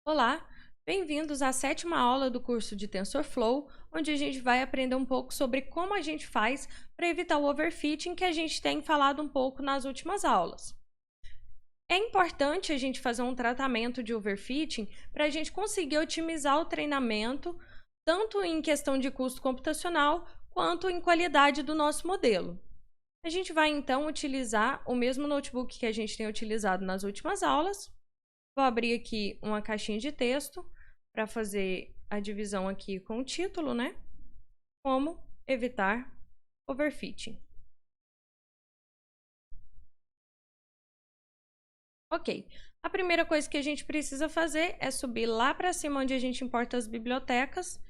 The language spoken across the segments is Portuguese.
Olá, bem-vindos à sétima aula do curso de TensorFlow, onde a gente vai aprender um pouco sobre como a gente faz para evitar o overfitting que a gente tem falado um pouco nas últimas aulas. É importante a gente fazer um tratamento de overfitting para a gente conseguir otimizar o treinamento, tanto em questão de custo computacional, quanto em qualidade do nosso modelo. A gente vai então utilizar o mesmo notebook que a gente tem utilizado nas últimas aulas. Vou abrir aqui uma caixinha de texto para fazer a divisão aqui com o título, né? Como evitar overfitting. Ok, a primeira coisa que a gente precisa fazer é subir lá para cima onde a gente importa as bibliotecas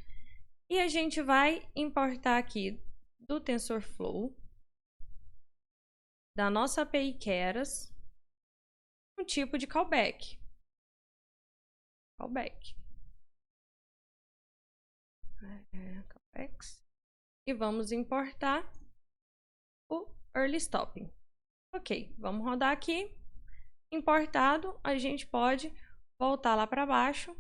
e a gente vai importar aqui do TensorFlow, da nossa API Keras, um tipo de callback. Callbacks. E vamos importar o early stopping. Ok, vamos rodar aqui. Importado, a gente pode voltar lá para baixo.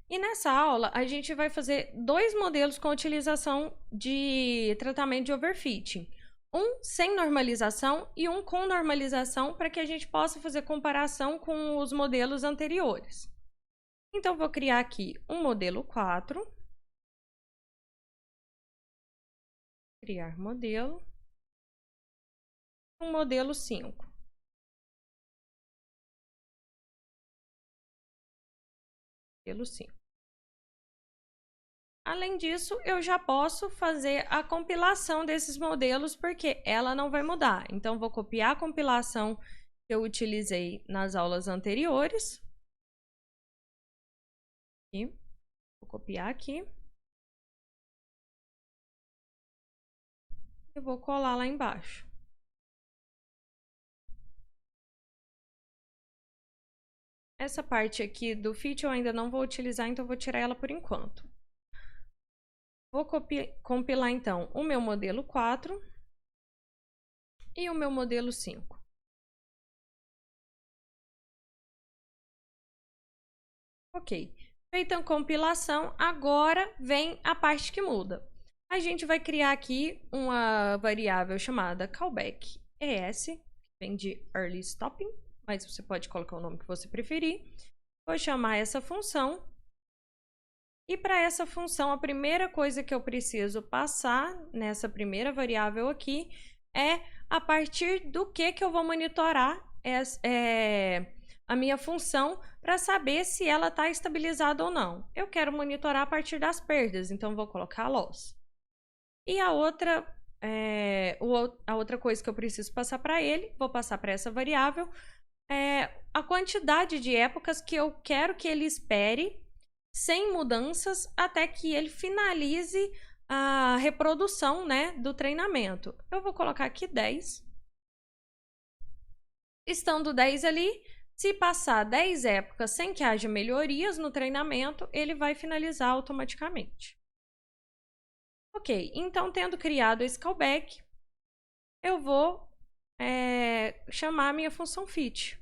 E nessa aula, a gente vai fazer dois modelos com utilização de tratamento de overfitting. Um sem normalização e um com normalização, para que a gente possa fazer comparação com os modelos anteriores. Então, vou criar aqui um modelo 4. Criar modelo. Um modelo 5. Modelo 5. Além disso, eu já posso fazer a compilação desses modelos, porque ela não vai mudar. Então, vou copiar a compilação que eu utilizei nas aulas anteriores. E vou copiar aqui. E vou colar lá embaixo. Essa parte aqui do fit eu ainda não vou utilizar, então vou tirar ela por enquanto. Vou compilar, então, o meu modelo 4 e o meu modelo 5. Ok. Feita a compilação, agora vem a parte que muda. A gente vai criar aqui uma variável chamada callback ES, que vem de early stopping, mas você pode colocar o nome que você preferir. Vou chamar essa função. E para essa função, a primeira coisa que eu preciso passar nessa primeira variável aqui é a partir do que eu vou monitorar a minha função para saber se ela está estabilizada ou não. Eu quero monitorar a partir das perdas, então vou colocar loss. E a outra coisa que eu preciso passar para ele, vou passar para essa variável, a quantidade de épocas que eu quero que ele espere sem mudanças até que ele finalize a reprodução, né, do treinamento. Eu vou colocar aqui 10. Estando 10 ali, se passar 10 épocas sem que haja melhorias no treinamento, ele vai finalizar automaticamente. Ok, então tendo criado esse callback, eu vou chamar a minha função fit.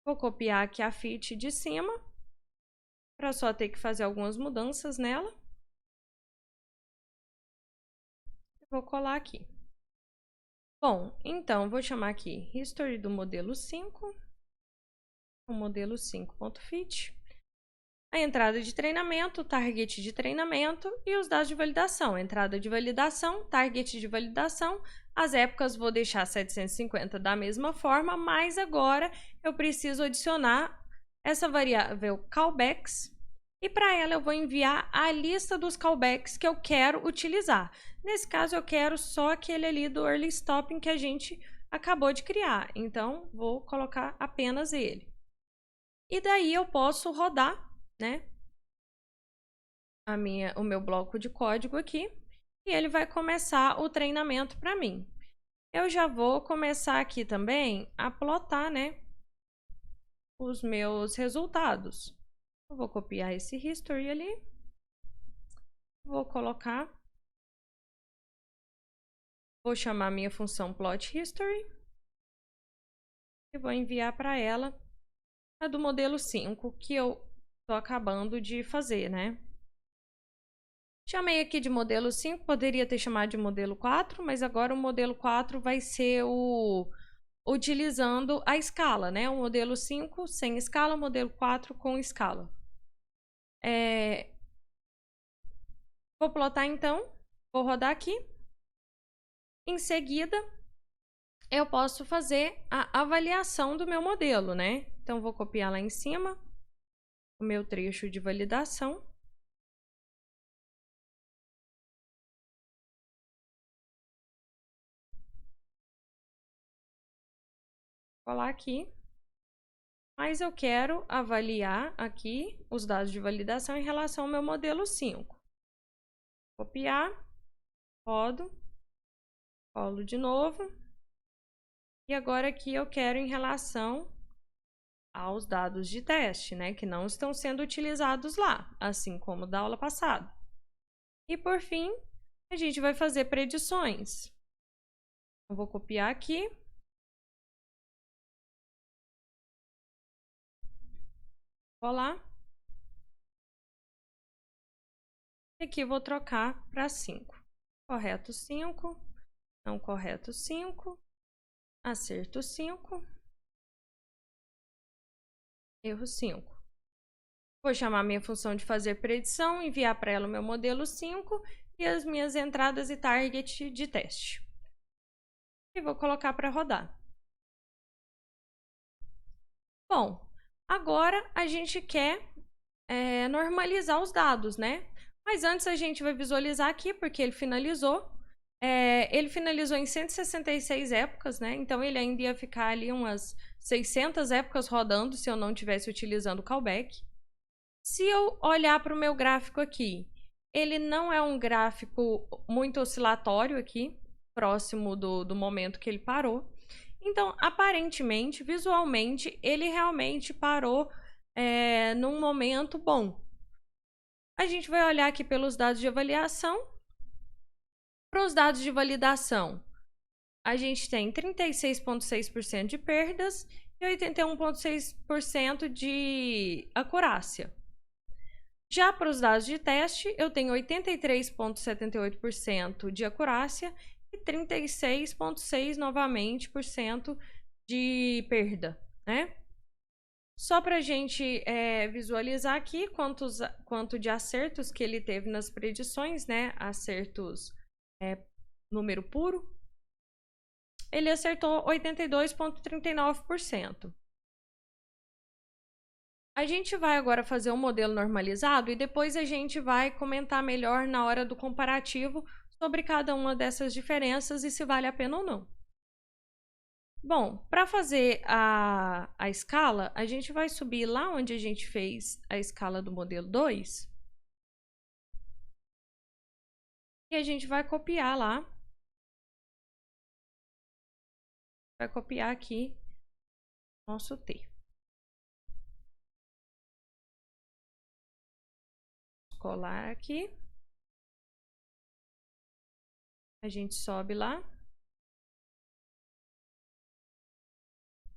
Vou copiar aqui a fit de cima, para só ter que fazer algumas mudanças nela. Vou colar aqui. Bom, então vou chamar aqui history do modelo 5, o modelo 5.fit, a entrada de treinamento, target de treinamento e os dados de validação. Entrada de validação, target de validação, as épocas vou deixar 750 da mesma forma, mas agora eu preciso adicionar essa variável callbacks. E para ela eu vou enviar a lista dos callbacks que eu quero utilizar. Nesse caso eu quero só aquele ali do early stopping que a gente acabou de criar. Então vou colocar apenas ele. E daí eu posso rodar, né, o meu bloco de código aqui. E ele vai começar o treinamento para mim. Eu já vou começar aqui também a plotar, né, os meus resultados. Eu vou copiar esse history ali. Vou colocar Vou chamar minha função plot history e vou enviar para ela a do modelo 5, que eu estou acabando de fazer, né? Chamei aqui de modelo 5, poderia ter chamado de modelo 4, mas agora o modelo 4 vai ser utilizando a escala, né? O modelo 5 sem escala, o modelo 4 com escala. Vou plotar então, vou rodar aqui. Em seguida, eu posso fazer a avaliação do meu modelo, né? Então, vou copiar lá em cima o meu trecho de validação. Vou colar aqui. Mas eu quero avaliar aqui os dados de validação em relação ao meu modelo 5. Copiar, rodo, colo de novo. E agora aqui eu quero em relação aos dados de teste, né, que não estão sendo utilizados lá, assim como da aula passada. E por fim, a gente vai fazer predições. Eu vou copiar aqui. Colar. E aqui vou trocar para 5. Correto 5, não correto 5, acerto 5, erro 5. Vou chamar minha função de fazer predição, enviar para ela o meu modelo 5 e as minhas entradas e target de teste. E vou colocar para rodar. Bom, agora a gente quer normalizar os dados, né? Mas antes a gente vai visualizar aqui, porque ele finalizou. Ele finalizou em 166 épocas, né? Então ele ainda ia ficar ali umas 600 épocas rodando se eu não estivesse utilizando o callback. Se eu olhar para o meu gráfico aqui, ele não é um gráfico muito oscilatório aqui, próximo do momento que ele parou. Então, aparentemente, visualmente, ele realmente parou num momento bom. A gente vai olhar aqui pelos dados de avaliação. Para os dados de validação, a gente tem 36,6% de perdas e 81,6% de acurácia. Já para os dados de teste, eu tenho 83,78% de acurácia e 36,6% novamente por cento de perda, né? Só para a gente visualizar aqui quanto de acertos que ele teve nas predições, né? Acertos número puro. Ele acertou 82,39%. A gente vai agora fazer um modelo normalizado e depois a gente vai comentar melhor na hora do comparativo sobre cada uma dessas diferenças e se vale a pena ou não. Bom, para fazer a escala, a gente vai subir lá onde a gente fez a escala do modelo 2. E a gente vai copiar lá. Vai copiar aqui nosso T. Colar aqui. A gente sobe lá.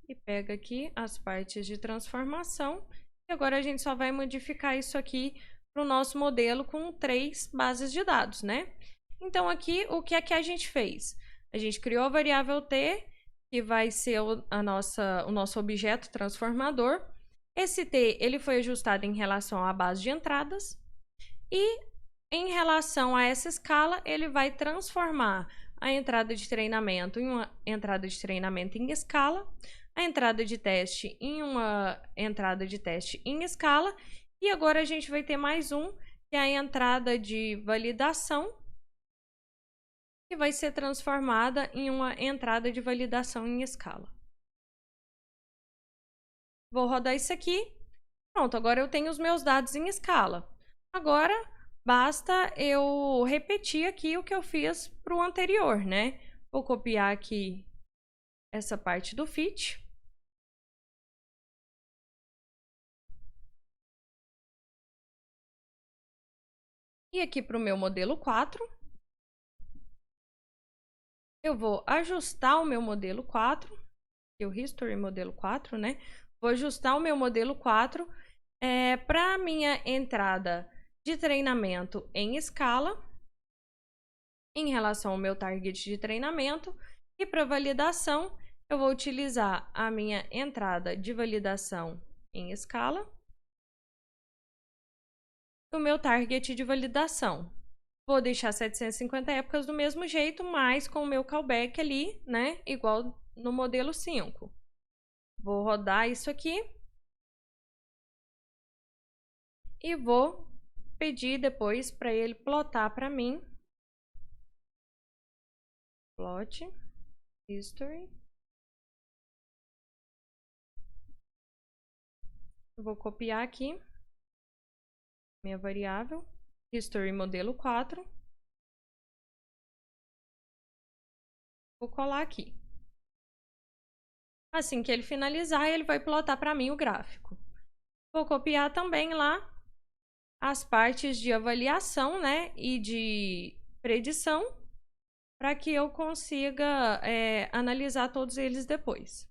E pega aqui as partes de transformação. E agora a gente só vai modificar isso aqui para o nosso modelo com 3 bases de dados, né? Então aqui, o que é que a gente fez? A gente criou a variável t, que vai ser o nosso objeto transformador. Esse t ele foi ajustado em relação à base de entradas. E em relação a essa escala, ele vai transformar a entrada de treinamento em uma entrada de treinamento em escala, a entrada de teste em uma entrada de teste em escala, e agora a gente vai ter mais um, que é a entrada de validação, que vai ser transformada em uma entrada de validação em escala. Vou rodar isso aqui. Pronto, agora eu tenho os meus dados em escala. Agora, basta eu repetir aqui o que eu fiz para o anterior, né? Vou copiar aqui essa parte do fit. E aqui para o meu modelo 4. eu vou ajustar o meu modelo 4, o History modelo 4, né? Vou ajustar o meu modelo 4 para a minha entrada de treinamento em escala, em relação ao meu target de treinamento, e para validação, eu vou utilizar a minha entrada de validação em escala, o meu target de validação. Vou deixar 750 épocas do mesmo jeito, mas com o meu callback ali, né? Igual no modelo 5. Vou rodar isso aqui. E vou pedir depois para ele plotar para mim. Plot, history. Eu vou copiar aqui minha variável, history modelo 4. Vou colar aqui. Assim que ele finalizar, ele vai plotar para mim o gráfico. Vou copiar também lá as partes de avaliação, né, e de predição, para que eu consiga analisar todos eles depois.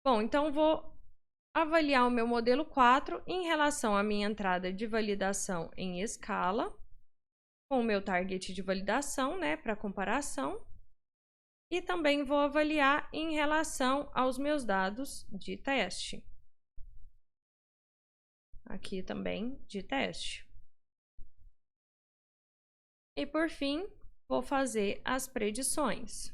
Bom, então vou avaliar o meu modelo 4 em relação à minha entrada de validação em escala, com o meu target de validação, né, para comparação. E também vou avaliar em relação aos meus dados de teste. Aqui também de teste. E por fim, vou fazer as predições.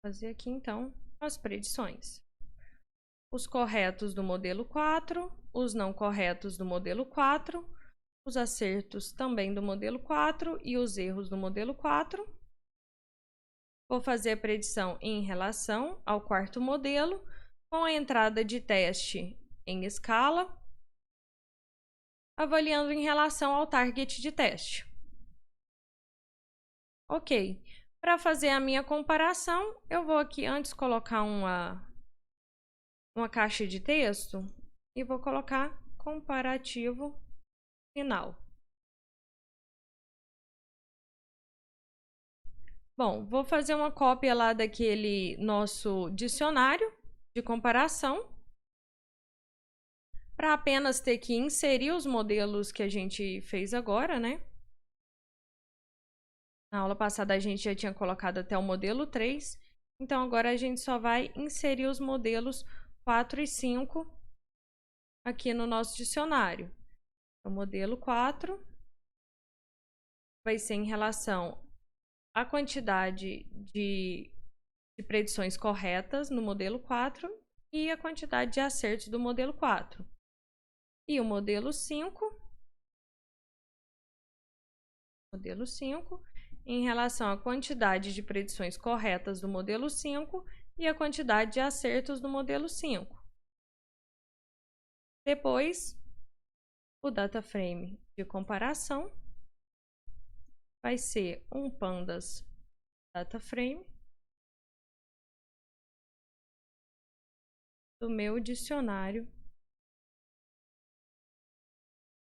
Vou fazer aqui então as predições. Os corretos do modelo 4, os não corretos do modelo 4, os acertos também do modelo 4 e os erros do modelo 4. Vou fazer a predição em relação ao quarto modelo, com a entrada de teste em escala, avaliando em relação ao target de teste. Ok. Para fazer a minha comparação, eu vou aqui antes colocar uma caixa de texto e vou colocar comparativo final. Bom, vou fazer uma cópia lá daquele nosso dicionário de comparação, para apenas ter que inserir os modelos que a gente fez agora, né? Na aula passada a gente já tinha colocado até o modelo 3, então agora a gente só vai inserir os modelos 4 e 5 aqui no nosso dicionário. O modelo 4 vai ser em relação à quantidade de predições corretas no modelo 4 e a quantidade de acertos do modelo 4. E o modelo 5, em relação à quantidade de predições corretas do modelo 5 e a quantidade de acertos do modelo 5. Depois, o data frame de comparação vai ser um pandas data frame do meu dicionário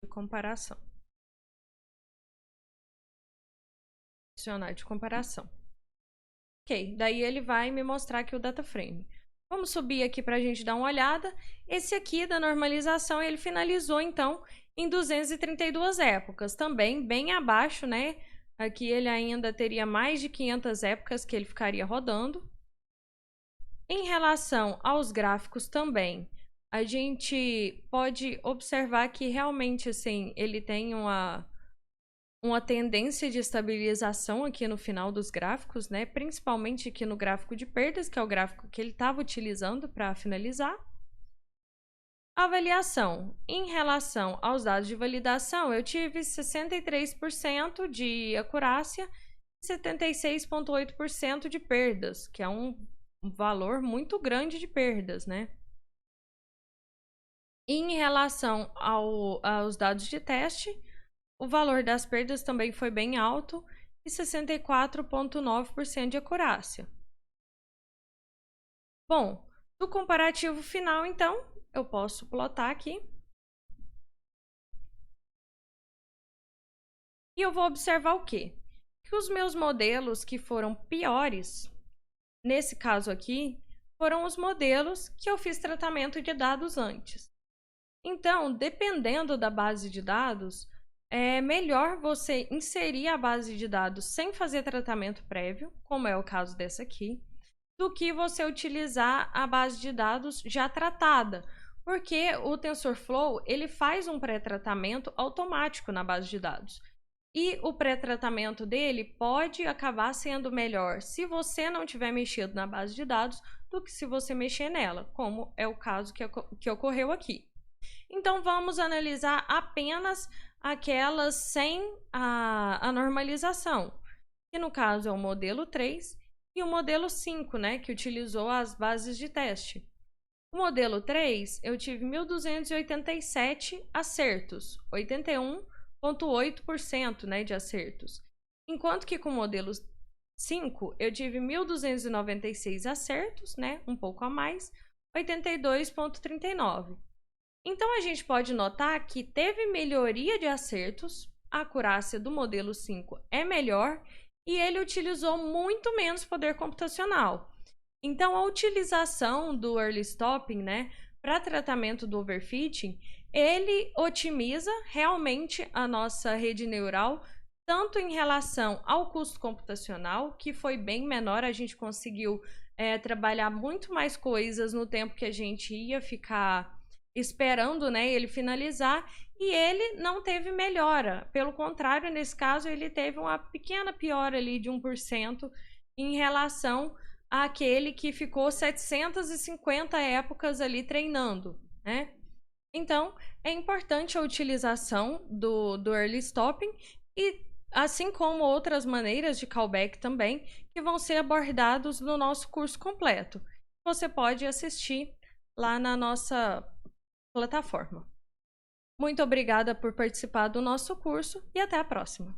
de comparação. Dicionário de comparação. Ok, daí ele vai me mostrar aqui o data frame. Vamos subir aqui para a gente dar uma olhada. Esse aqui da normalização, ele finalizou então em 232 épocas, também bem abaixo, né? Aqui ele ainda teria mais de 500 épocas que ele ficaria rodando. Em relação aos gráficos também, a gente pode observar que realmente assim, ele tem uma tendência de estabilização aqui no final dos gráficos, né? Principalmente aqui no gráfico de perdas, que é o gráfico que ele estava utilizando para finalizar. Avaliação. Em relação aos dados de validação, eu tive 63% de acurácia e 76,8% de perdas, que é um valor muito grande de perdas, né? Em relação aos dados de teste, o valor das perdas também foi bem alto e 64,9% de acurácia. Bom, do comparativo final, então, eu posso plotar aqui E eu vou observar o quê? Que os meus modelos que foram piores, nesse caso aqui, foram os modelos que eu fiz tratamento de dados antes. Então, dependendo da base de dados, é melhor você inserir a base de dados sem fazer tratamento prévio, como é o caso dessa aqui, do que você utilizar a base de dados já tratada, porque o TensorFlow ele faz um pré-tratamento automático na base de dados. E o pré-tratamento dele pode acabar sendo melhor se você não tiver mexido na base de dados do que se você mexer nela, como é o caso que ocorreu aqui. Então, vamos analisar apenas aquelas sem a normalização, que no caso é o modelo 3 e o modelo 5, né, que utilizou as bases de teste. O modelo 3, eu tive 1.287 acertos, 81,8%, né, de acertos. Enquanto que com o modelo 5, eu tive 1.296 acertos, né, um pouco a mais, 82,39%. Então, a gente pode notar que teve melhoria de acertos, a acurácia do modelo 5 é melhor e ele utilizou muito menos poder computacional. Então, a utilização do early stopping, né, para tratamento do overfitting, ele otimiza realmente a nossa rede neural, tanto em relação ao custo computacional, que foi bem menor, a gente conseguiu trabalhar muito mais coisas no tempo que a gente ia ficar esperando, né, ele finalizar, e ele não teve melhora. Pelo contrário, nesse caso, ele teve uma pequena piora ali de 1% em relação àquele que ficou 750 épocas ali treinando, né? Então, é importante a utilização do early stopping e assim como outras maneiras de callback também, que vão ser abordados no nosso curso completo. Você pode assistir lá na nossa plataforma. Muito obrigada por participar do nosso curso e até a próxima!